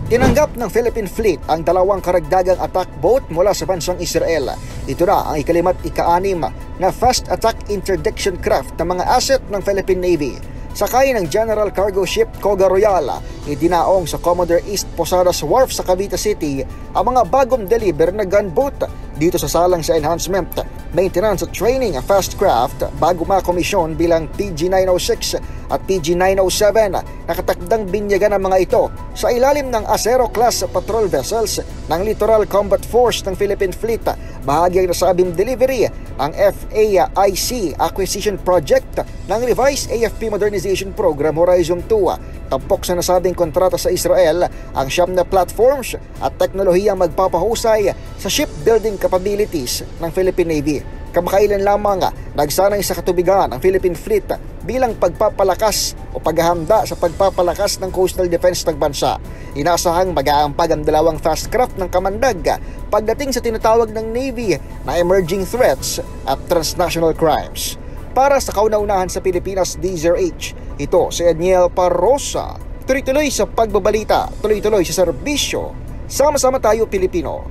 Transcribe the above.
Tinanggap ng Philippine Fleet ang dalawang karagdagang attack boat mula sa bansang Israel. Ito na ang ika-5 na fast attack interdiction craft na mga asset ng Philippine Navy. Sakay ng General Cargo Ship Coga Royal, idinaong sa Commodore East Posadas Wharf sa Cavite City ang mga bagong deliver na gunboat. Dito sa salang sa enhancement, maintenance at training ang fast craft bago makomisyon bilang PG-906 at PG-907. Nakatakdang binyagan ang mga ito sa ilalim ng Acero class patrol vessels ng Littoral Combat Force ng Philippine Fleet. Bahagi ang nasabing delivery ang FAIC Acquisition Project ng Revised AFP Modernization Program Horizon 2. Tampok sa nasabing kontrata sa Israel ang 9 na platforms at teknolohiyang magpapahusay sa shipbuilding capabilities ng Philippine Navy. Kamakailan lamang nagsanay sa katubigan ang Philippine Fleet bilang pagpapalakas o paghahanda sa pagpapalakas ng coastal defense ng bansa. Inasahang mag-aampag ang dalawang fast craft ng kamandag pagdating sa tinatawag ng Navy na emerging threats at transnational crimes. Para sa kauna-unahan sa Pilipinas DZRH, ito si Edniel Parrosa. Tuloy-tuloy sa pagbabalita, tuloy-tuloy sa serbisyo. Sama-sama tayo Pilipino.